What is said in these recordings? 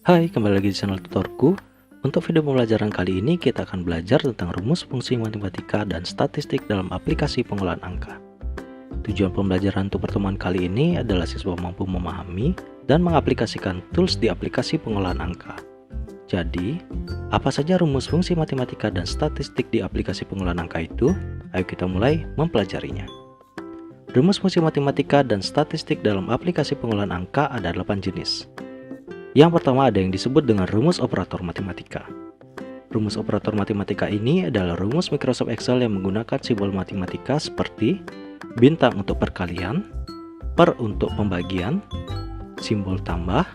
Hai, kembali lagi di channel tutorku. Untuk video pembelajaran kali ini kita akan belajar tentang rumus fungsi matematika dan statistik dalam aplikasi pengolahan angka. Tujuan pembelajaran untuk pertemuan kali ini adalah siswa mampu memahami dan mengaplikasikan tools di aplikasi pengolahan angka. Jadi, apa saja rumus fungsi matematika dan statistik di aplikasi pengolahan angka itu? Ayo kita mulai mempelajarinya. Rumus fungsi matematika dan statistik dalam aplikasi pengolahan angka ada 8 jenis. Yang pertama ada yang disebut dengan rumus operator matematika. Rumus operator matematika ini adalah rumus Microsoft Excel yang menggunakan simbol matematika seperti bintang untuk perkalian, per untuk pembagian, simbol tambah,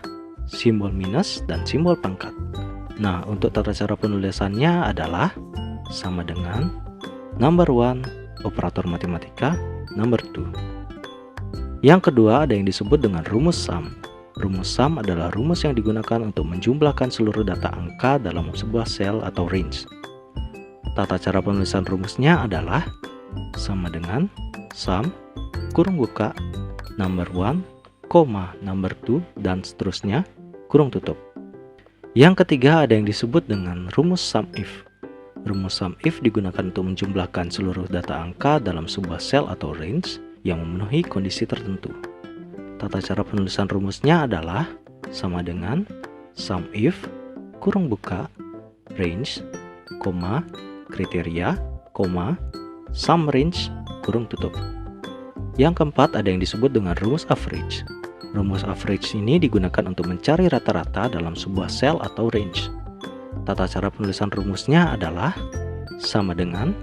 simbol minus, dan simbol pangkat. Nah, untuk tata cara penulisannya adalah sama dengan number 1 operator matematika, number 2. Yang kedua ada yang disebut dengan rumus sum. Rumus sum adalah rumus yang digunakan untuk menjumlahkan seluruh data angka dalam sebuah sel atau range. Tata cara penulisan rumusnya adalah sama dengan sum, kurung buka, number 1, number 2, dan seterusnya, kurung tutup. Yang ketiga ada yang disebut dengan rumus sum if. Rumus sum if digunakan untuk menjumlahkan seluruh data angka dalam sebuah sel atau range yang memenuhi kondisi tertentu. Tata cara penulisan rumusnya adalah sama dengan sum if, kurung buka, range, kriteria, sum range, kurung tutup. Yang keempat ada yang disebut dengan rumus average. Rumus average ini digunakan untuk mencari rata-rata dalam sebuah sel atau range. Tata cara penulisan rumusnya adalah sama dengan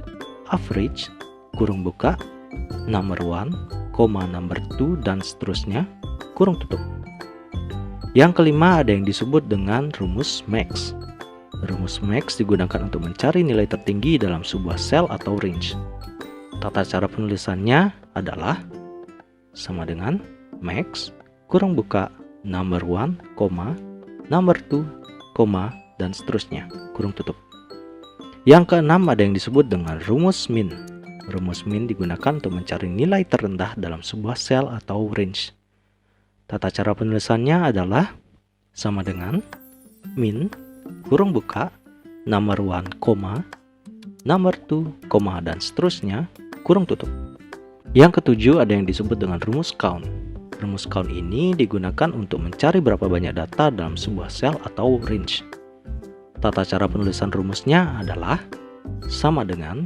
average, kurung buka, number 1, number 2, dan seterusnya, kurung tutup. Yang kelima ada yang disebut dengan rumus max. Rumus max digunakan untuk mencari nilai tertinggi dalam sebuah sel atau range. Tata cara penulisannya adalah sama dengan max, kurung buka, number 1, number 2, dan seterusnya, kurung tutup. Yang keenam ada yang disebut dengan rumus min. Rumus min digunakan untuk mencari nilai terendah dalam sebuah sel atau range. Tata cara penulisannya adalah sama dengan min, kurung buka, number 1, number 2, dan seterusnya, kurung tutup. Yang ketujuh ada yang disebut dengan rumus count. Rumus count ini digunakan untuk mencari berapa banyak data dalam sebuah sel atau range. Tata cara penulisan rumusnya adalah sama dengan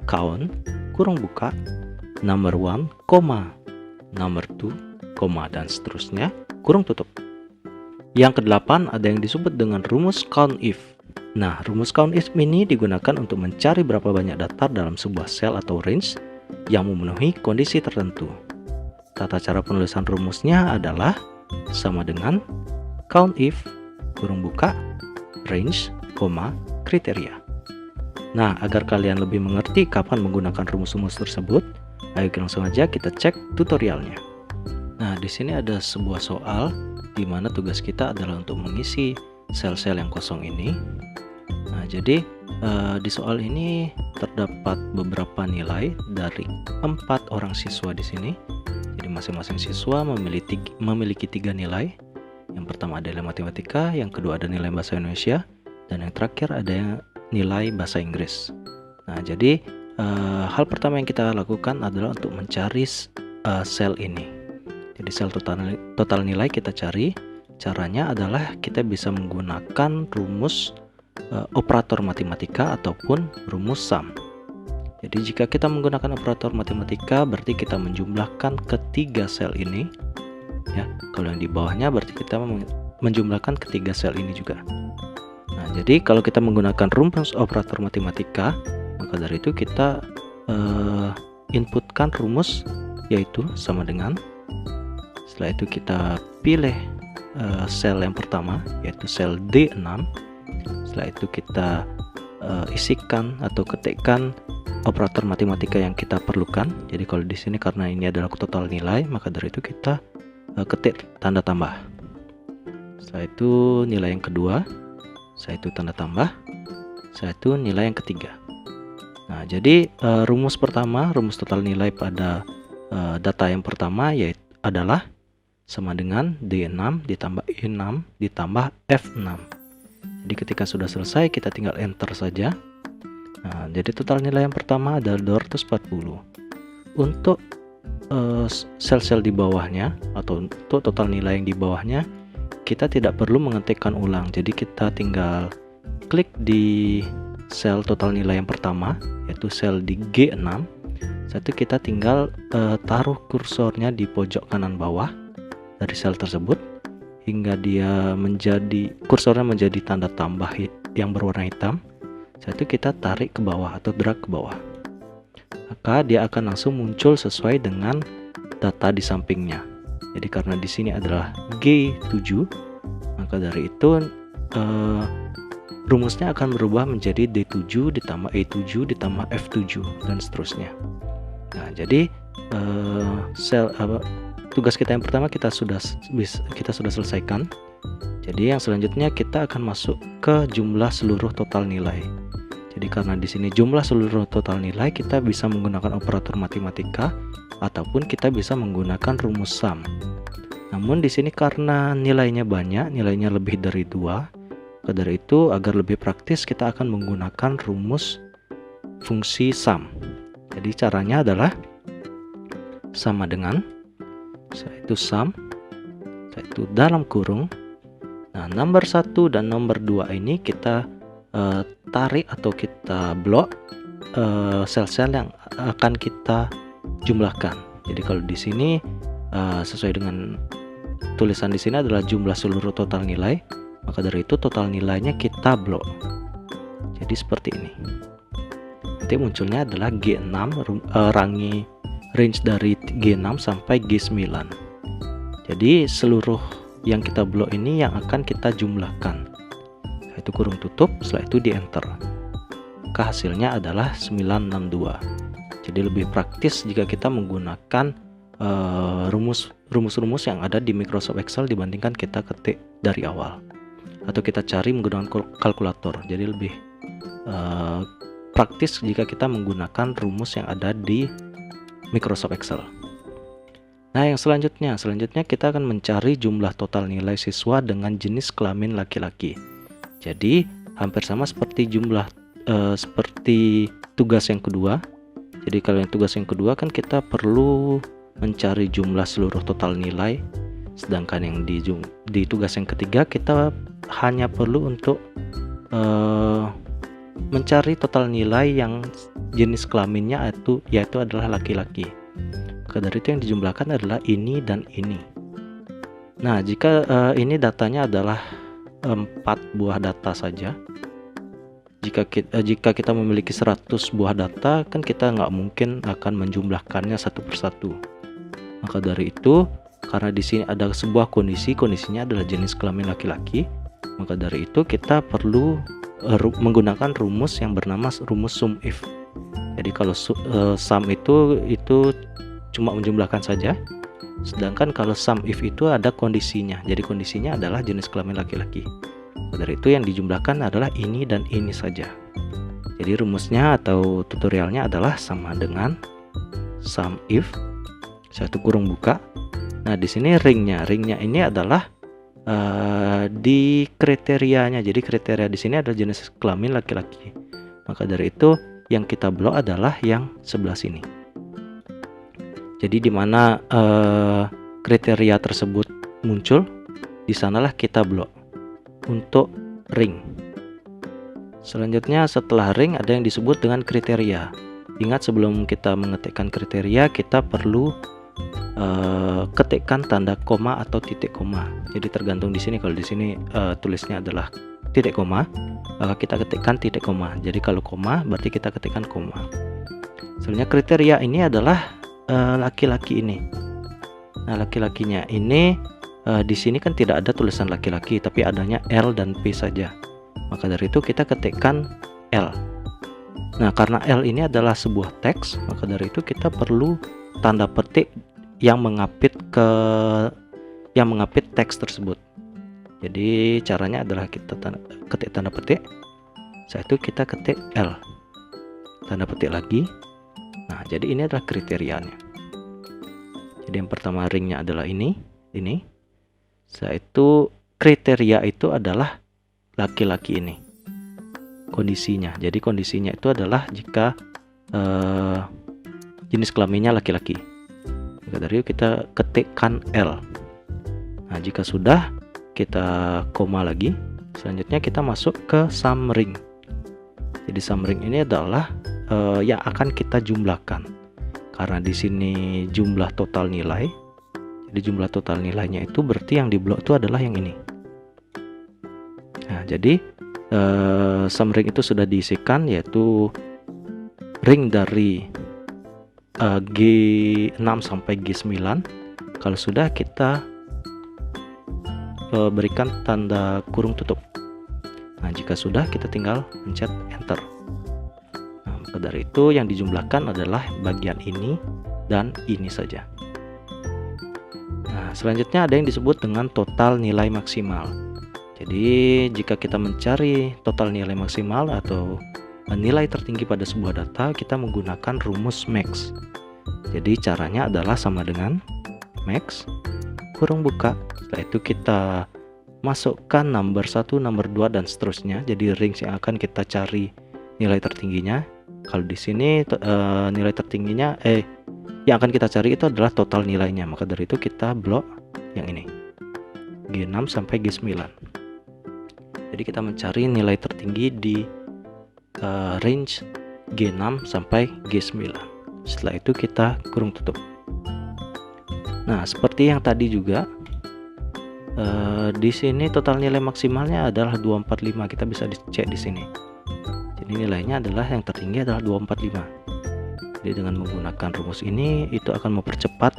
count, kurung buka, number 1, number 2, dan seterusnya, kurung tutup. Yang kedelapan ada yang disebut dengan rumus count if. Nah, rumus count if ini digunakan untuk mencari berapa banyak data dalam sebuah sel atau range yang memenuhi kondisi tertentu. Tata cara penulisan rumusnya adalah sama dengan count if, kurung buka, range, kriteria. Nah, agar kalian lebih mengerti kapan menggunakan rumus-rumus tersebut, ayo langsung aja kita cek tutorialnya. Nah, di sini ada sebuah soal di mana tugas kita adalah untuk mengisi sel-sel yang kosong ini. Nah, jadi di soal ini terdapat beberapa nilai dari 4 orang siswa di sini. Jadi masing-masing siswa memiliki 3 nilai. Yang pertama ada nilai matematika, yang kedua ada nilai bahasa Indonesia, dan yang terakhir ada nilai bahasa Inggris. Nah, jadi hal pertama yang kita lakukan adalah untuk mencari sel ini. Jadi sel total nilai kita cari. Caranya adalah kita bisa menggunakan rumus operator matematika ataupun rumus sum. Jadi jika kita menggunakan operator matematika berarti kita menjumlahkan ketiga sel ini. Ya, kalau yang di bawahnya berarti kita menjumlahkan ketiga sel ini juga. Nah, jadi kalau kita menggunakan rumus operator matematika, maka dari itu kita inputkan rumus yaitu sama dengan, setelah itu kita pilih sel yang pertama yaitu sel D6. Setelah itu kita isikan atau ketikkan operator matematika yang kita perlukan. Jadi kalau di sini karena ini adalah total nilai, maka dari itu kita ketik tanda tambah. Setelah itu nilai yang kedua, setelah itu tanda tambah, setelah itu nilai yang ketiga. Nah, jadi rumus pertama, rumus total nilai pada data yang pertama yaitu adalah sama dengan D6 ditambah E6 ditambah F6. Jadi ketika sudah selesai kita tinggal enter saja. Nah, jadi total nilai yang pertama adalah 240. Untuk sel-sel di bawahnya atau untuk total nilai yang di bawahnya, kita tidak perlu mengetikkan ulang. Jadi kita tinggal klik di sel total nilai yang pertama, yaitu sel di G6. Satu kita tinggal taruh kursornya di pojok kanan bawah dari sel tersebut hingga dia kursornya menjadi tanda tambah yang berwarna hitam. Satu kita tarik ke bawah atau drag ke bawah, maka dia akan langsung muncul sesuai dengan data di sampingnya. Jadi karena di sini adalah G7, maka dari itu rumusnya akan berubah menjadi D7 ditambah E7 ditambah F7 dan seterusnya. Nah, jadi tugas kita yang pertama kita sudah selesaikan. Jadi yang selanjutnya kita akan masuk ke jumlah seluruh total nilai. Jadi karena di sini jumlah seluruh total nilai, kita bisa menggunakan operator matematika ataupun kita bisa menggunakan rumus sum. Namun di sini karena nilainya banyak, nilainya lebih dari 2, dari itu agar lebih praktis kita akan menggunakan rumus fungsi sum. Jadi caranya adalah sama dengan sum dalam kurung. Nah, nomor 1 dan nomor 2 ini kita tarik atau kita blok sel-sel yang akan kita jumlahkan. Jadi kalau di sini sesuai dengan tulisan di sini adalah jumlah seluruh total nilai, maka dari itu total nilainya kita blok. Jadi seperti ini. Nanti munculnya adalah G6, range dari G6 sampai G9. Jadi seluruh yang kita blok ini yang akan kita jumlahkan. Itu kurung tutup, setelah itu di enter. Maka hasilnya adalah 962. Jadi lebih praktis jika kita menggunakan rumus-rumus yang ada di Microsoft Excel dibandingkan kita ketik dari awal atau kita cari menggunakan kalkulator. Jadi lebih praktis jika kita menggunakan rumus yang ada di Microsoft Excel. Nah, yang selanjutnya kita akan mencari jumlah total nilai siswa dengan jenis kelamin laki-laki. Jadi hampir sama seperti seperti tugas yang kedua. Jadi kalau yang tugas yang kedua kan kita perlu mencari jumlah seluruh total nilai, sedangkan yang di tugas yang ketiga kita hanya perlu untuk mencari total nilai yang jenis kelaminnya yaitu adalah laki-laki. Maka dari itu yang dijumlahkan adalah ini dan ini. Nah, jika ini datanya adalah 4 buah data saja. Jika kita memiliki 100 buah data, kan kita nggak mungkin akan menjumlahkannya satu persatu. Maka dari itu, karena di sini ada sebuah kondisinya adalah jenis kelamin laki-laki, maka dari itu kita perlu menggunakan rumus yang bernama rumus sum if. Jadi kalau sum itu cuma menjumlahkan saja, sedangkan kalau sum if itu ada kondisinya. Jadi kondisinya adalah jenis kelamin laki-laki. Dari itu yang dijumlahkan adalah ini dan ini saja. Jadi rumusnya atau tutorialnya adalah sama dengan sum if satu kurung buka. Nah, di sini ringnya ini adalah di kriterianya. Jadi kriteria di sini adalah jenis kelamin laki-laki. Maka dari itu yang kita blok adalah yang sebelah sini. Jadi di mana kriteria tersebut muncul, di sanalah kita blok untuk ring. Selanjutnya setelah ring ada yang disebut dengan kriteria. Ingat, sebelum kita mengetikkan kriteria kita perlu ketikkan tanda koma atau titik koma. Jadi tergantung di sini. Kalau di sini tulisnya adalah titik koma, maka kita ketikkan titik koma. Jadi kalau koma berarti kita ketikkan koma. Sebenarnya kriteria ini adalah laki-laki ini. Nah, laki-lakinya ini di sini kan tidak ada tulisan laki-laki, tapi adanya L dan P saja. Maka dari itu kita ketikkan L. Nah, karena L ini adalah sebuah teks, maka dari itu kita perlu tanda petik yang mengapit teks tersebut. Jadi caranya adalah kita ketik tanda petik, setelah itu kita ketik L, tanda petik lagi. Nah, jadi ini adalah kriterianya. Jadi yang pertama ringnya adalah ini, ini. Setelah itu kriteria itu adalah laki-laki ini. Kondisinya. Jadi kondisinya itu adalah jika jenis kelaminnya laki-laki. Maka dari itu kita ketikkan L. Nah, jika sudah, kita koma lagi. Selanjutnya kita masuk ke summing. Jadi summing ini adalah yang akan kita jumlahkan. Karena di sini jumlah total nilai. Jadi jumlah total nilainya itu berarti yang di blok itu adalah yang ini. Nah, jadi summing itu sudah diisikan, yaitu ring dari G6 sampai G9. Kalau sudah, kita berikan tanda kurung tutup. Nah, jika sudah, kita tinggal pencet enter. Nah, maka dari itu yang dijumlahkan adalah bagian ini dan ini saja. Nah, selanjutnya ada yang disebut dengan total nilai maksimal. Jadi jika kita mencari total nilai maksimal atau nilai tertinggi pada sebuah data, kita menggunakan rumus max. Jadi caranya adalah sama dengan max kurung buka. Setelah itu kita masukkan number 1, number 2 dan seterusnya. Jadi range yang akan kita cari nilai tertingginya. Kalau di sini nilai tertingginya yang akan kita cari itu adalah total nilainya. Maka dari itu kita blok yang ini. G6 sampai G9. Jadi kita mencari nilai tertinggi di range G6 sampai G9. Setelah itu kita kurung tutup. Nah, seperti yang tadi juga di sini total nilai maksimalnya adalah 245. Kita bisa dicek di sini. Jadi nilainya adalah yang tertinggi adalah 245. Jadi dengan menggunakan rumus ini itu akan mempercepat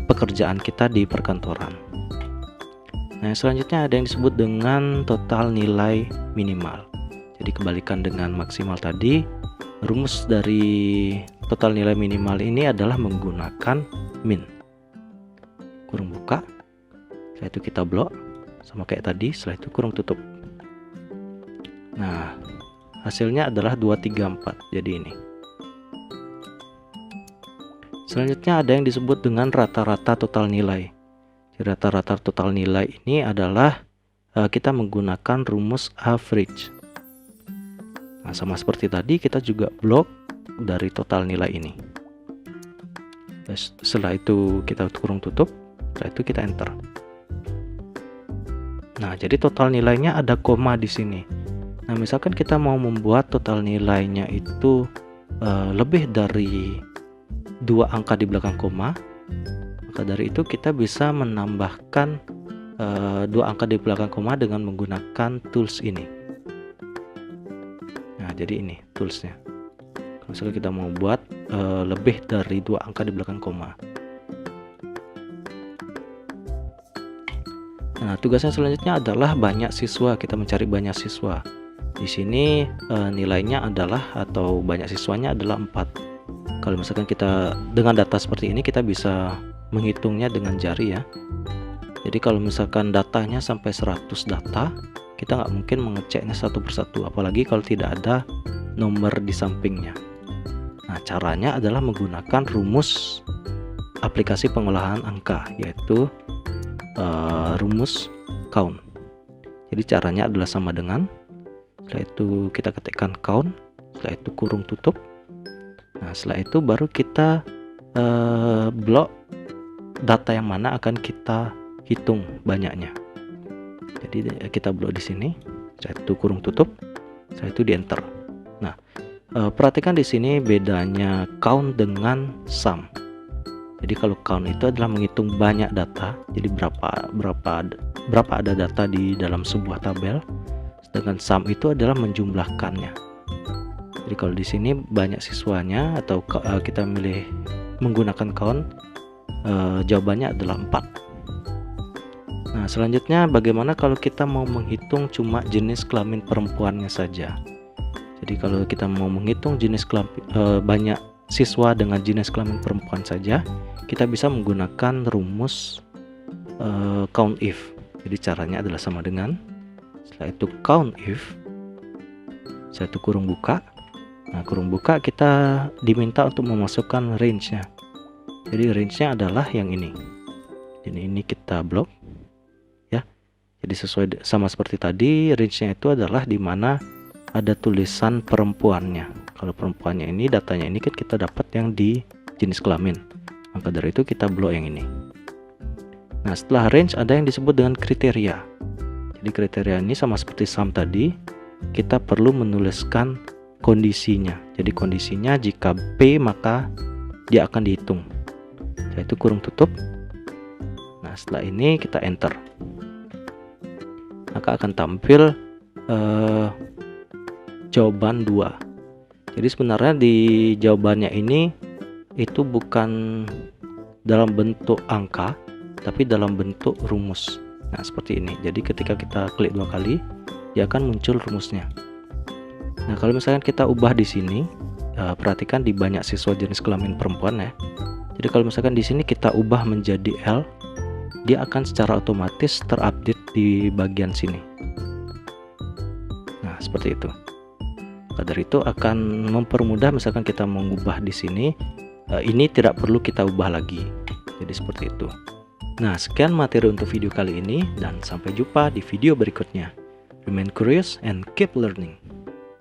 pekerjaan kita di perkantoran. Nah, selanjutnya ada yang disebut dengan total nilai minimal. Jadi kebalikan dengan maksimal tadi, rumus dari total nilai minimal ini adalah menggunakan min. Kurung buka, setelah itu kita blok sama kayak tadi, setelah itu kurung tutup. Nah, hasilnya adalah 234. Jadi ini. Selanjutnya ada yang disebut dengan rata-rata total nilai. Rata-rata total nilai ini adalah kita menggunakan rumus average. Nah, sama seperti tadi, kita juga blok dari total nilai ini. Setelah itu kita kurung tutup, setelah itu kita enter. Nah, jadi total nilainya ada koma di sini. Nah, misalkan kita mau membuat total nilainya itu lebih dari 2 angka di belakang koma, maka dari itu kita bisa menambahkan 2 angka di belakang koma dengan menggunakan tools ini. Nah, jadi ini toolsnya. Kalau misalnya kita mau buat lebih dari 2 angka di belakang koma. Nah, tugasnya selanjutnya adalah banyak siswa. Kita mencari banyak siswa. Di sini nilainya adalah atau banyak siswanya adalah 4. Kalau misalkan kita dengan data seperti ini, kita bisa menghitungnya dengan jari ya. Jadi kalau misalkan datanya sampai 100 data, kita nggak mungkin mengeceknya satu persatu, apalagi kalau tidak ada nomor di sampingnya. Nah, caranya adalah menggunakan rumus aplikasi pengolahan angka, yaitu rumus count. Jadi caranya adalah sama dengan, setelah itu kita ketikkan count, setelah itu kurung tutup. Nah, setelah itu baru kita blok data yang mana akan kita hitung banyaknya. Jadi kita blok di sini, setelah itu kurung tutup, setelah itu di enter. Nah, perhatikan di sini bedanya count dengan sum. Jadi kalau count itu adalah menghitung banyak data, jadi berapa ada data di dalam sebuah tabel, sedangkan sum itu adalah menjumlahkannya. Jadi kalau di sini banyak siswanya atau kita milih menggunakan count, jawabannya adalah 4. Nah, selanjutnya bagaimana kalau kita mau menghitung cuma jenis kelamin perempuannya saja. Jadi kalau kita mau menghitung jenis banyak siswa dengan jenis kelamin perempuan saja, kita bisa menggunakan rumus count if. Jadi caranya adalah sama dengan, setelah itu count if, setelah itu kurung buka. Nah, kurung buka kita diminta untuk memasukkan range-nya. Jadi range-nya adalah yang ini. Dan ini kita blok ya. Jadi sesuai sama seperti tadi, range-nya itu adalah di mana ada tulisan perempuannya. Kalau perempuannya ini, datanya ini kan kita dapat yang di jenis kelamin. Maka dari itu kita blok yang ini. Nah, setelah range ada yang disebut dengan kriteria. Jadi kriteria ini sama seperti sum tadi, kita perlu menuliskan kondisinya. Jadi kondisinya jika P maka dia akan dihitung, yaitu kurung tutup. Nah, setelah ini kita enter. Maka akan tampil jawaban 2. Jadi sebenarnya di jawabannya ini itu bukan dalam bentuk angka, tapi dalam bentuk rumus. Nah, seperti ini. Jadi ketika kita klik 2 kali, dia akan muncul rumusnya. Nah, kalau misalkan kita ubah di sini, perhatikan di banyak siswa jenis kelamin perempuan ya. Jadi kalau misalkan di sini kita ubah menjadi L, dia akan secara otomatis terupdate di bagian sini. Nah, seperti itu. Maka dari itu akan mempermudah misalkan kita mengubah di sini, ini tidak perlu kita ubah lagi. Jadi seperti itu. Nah, sekian materi untuk video kali ini dan sampai jumpa di video berikutnya. Remain curious and keep learning.